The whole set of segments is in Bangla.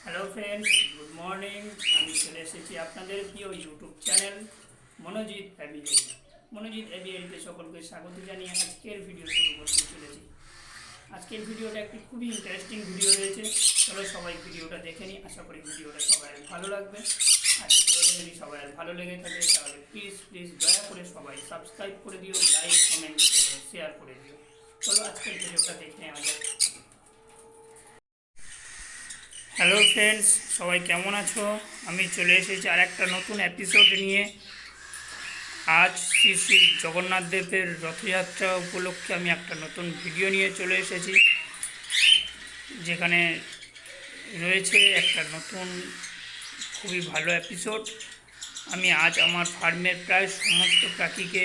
Hello friends, good morning. আমি চলে এসেছি আপনাদের প্রিয় ইউটিউব চ্যানেল মনোজিৎ অ্যাভিয়ারি। মনোজিৎ অ্যাভিয়ারিতে সকলকে স্বাগত জানিয়ে আজকের ভিডিও শুরু করতে চলেছি। আজকের ভিডিওটা একটি খুবই ইন্টারেস্টিং ভিডিও রয়েছে। চলো সবাই ভিডিওটা দেখে নিই। আশা করি ভিডিওটা সবাই ভালো লাগবে। আর ভিডিওটা যদি সবাই ভালো লেগে থাকে তাহলে প্লিজ দয়া করে সবাই সাবস্ক্রাইব করে দিও, লাইক কমেন্ট শেয়ার করে দিও। চলো আজকের ভিডিওটা দেখে নেওয়া যাক। হ্যালো ফ্রেন্ডস, সবাই কেমন আছো? আমি চলে এসেছি আর একটা নতুন এপিসোড নিয়ে। আজ শ্রী শ্রী জগন্নাথ দেবের রথযাত্রা উপলক্ষে আমি একটা নতুন ভিডিও নিয়ে চলে এসেছি, যেখানে রয়েছে একটা নতুন খুবই ভালো এপিসোড। আমি আজ আমার ফার্মের প্রায় সমস্ত পাখিকে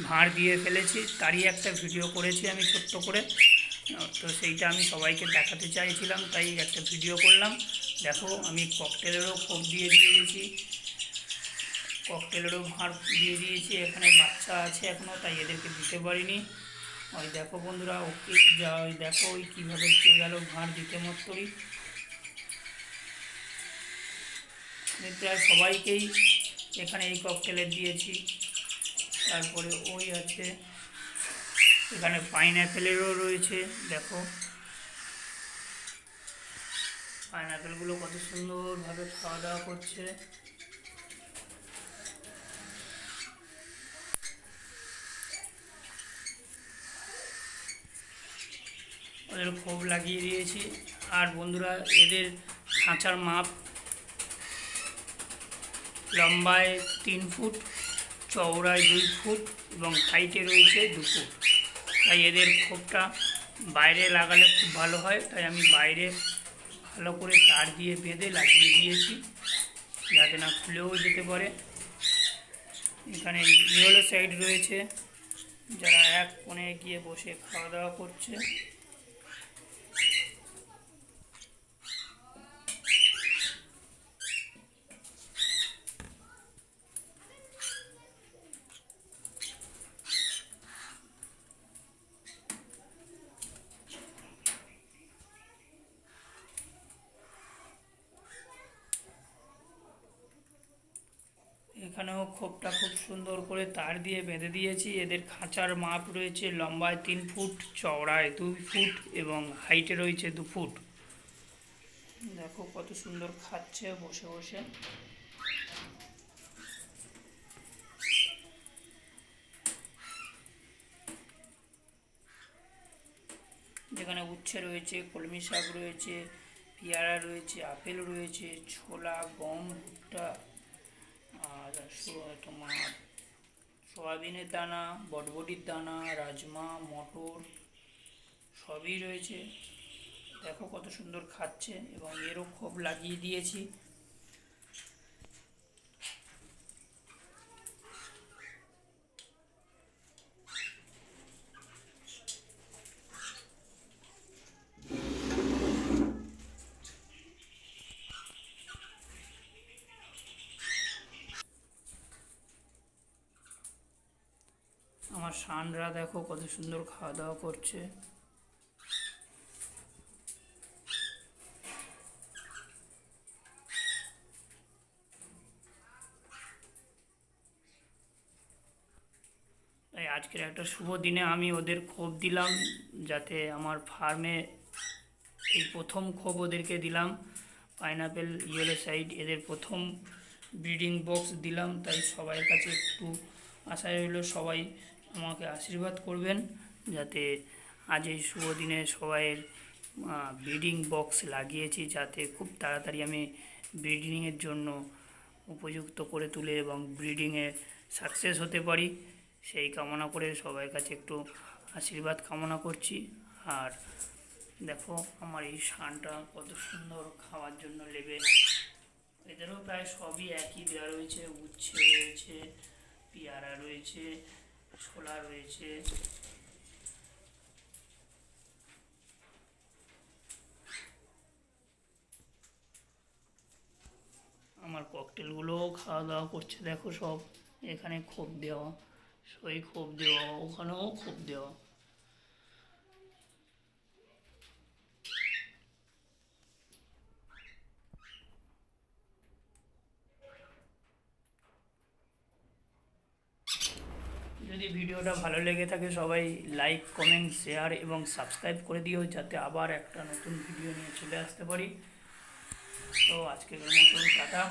ভাঁড় দিয়ে ফেলেছি, তারই একটা ভিডিও করেছি আমি ছোট্ট করে। তো সেইটা আমি সবাইকে দেখাতে চাইছিলাম, তাই একটা ভিডিও করলাম। দেখো, আমি ককটেলেরও খোপ দিয়ে দিয়েছি, ককটেলেরও ভাঁড় দিয়ে দিয়েছি। এখানে বাচ্চা আছে এখনও, তাই এদেরকে দিতে পারিনি। ওই দেখো বন্ধুরা, ওকে যা ওই দেখো ওই কীভাবে পেয়ে গেল ভাঁড় দিতে মত্তরি। আমি প্রায় সবাইকেই এখানে এই ককটেলের দিয়েছি। তারপরে ওই আছে, এখানে পাইনঅ্যাপেলেরও রয়েছে। দেখো পাইনঅ্যাপেলগুলো কত সুন্দরভাবে খাওয়া দাওয়া করছে। ওদের খোপ লাগিয়ে দিয়েছি। আর বন্ধুরা, এদের খাঁচার মাপ লম্বায় 3 ফুট, চওড়ায় 2 ফুট এবং হাইটে রয়েছে 2 ফুট। তাই এদের খোপটা বাইরে লাগালে খুব ভালো হয়, তাই আমি বাইরে ভালো করে তার দিয়ে বেঁধে লাগিয়ে দিয়েছি, যাতে না খুলেও যেতে পারে। এখানে ইয়েলো সাইড রয়েছে, যারা এক কোণে গিয়ে বসে খাওয়া দাওয়া করছে। এখানেও খোপটা খুব সুন্দর করে তার দিয়ে বেঁধে দিয়েছি। এদের খাঁচার মাপ রয়েছে লম্বায় 3 ফুট, চওড়ায় 2 ফুট এবং হাইটে রয়েছে 2 ফুট। দেখো কত সুন্দর খাচ্ছে বসে বসে। যেখানে উচ্ছে রয়েছে, কলমি শাক রয়েছে, পেয়ারা রয়েছে, আপেল রয়েছে, ছোলা, গম, ভুট্টা, আর তোমার সয়াবিনের দানা, বটবটির দানা, রাজমা, মটর সবই রয়েছে। দেখো কত সুন্দর খাচ্ছে এবং এরও খোপ লাগিয়ে দিয়েছি। আমার সানরা দেখো কত সুন্দর খাওয়া দাওয়া করছে। তাই আজকের একটা শুভ দিনে আমি ওদের খোপ দিলাম, যাতে আমার ফার্মে এই প্রথম খোপ ওদেরকে দিলাম। পাইনঅ্যাপেল, ইয়েলো সাইড এদের প্রথম ব্রিডিং বক্স দিলাম, তাই সবার কাছে একটু আশা রইল সবাই আমাকে আশীর্বাদ করবেন, যাতে আজ এই শুভ দিনে সবাইয়ের ব্রিডিং বক্স লাগিয়েছি, যাতে খুব তাড়াতাড়ি আমি ব্রিডিংয়ের জন্য উপযুক্ত করে তুলে এবং ব্রিডিংয়ে সাকসেস হতে পারি, সেই কামনা করে সবার কাছে একটু আশীর্বাদ কামনা করছি। আর দেখো আমার এই শানটা কত সুন্দর খাওয়ার জন্য লেবে। এদেরও প্রায় সবই একই দেওয়া রয়েছে, উচ্ছে রয়েছে, পেয়ারা রয়েছে, ছোলা রয়েছে। আমার ককটেলগুলোও খাওয়া দাওয়া করছে। দেখো সব এখানে খোপ দেওয়া, সই খোপ দেওয়া, ওখানেও খোপ দেওয়া। যদি ভিডিওটা ভালো লেগে থাকে সবাই লাইক, কমেন্ট, শেয়ার এবং সাবস্ক্রাইব করে দিও, যাতে আবার একটা নতুন ভিডিও নিয়ে চলে আসতে পারি। তো আজকের মতন টাটা।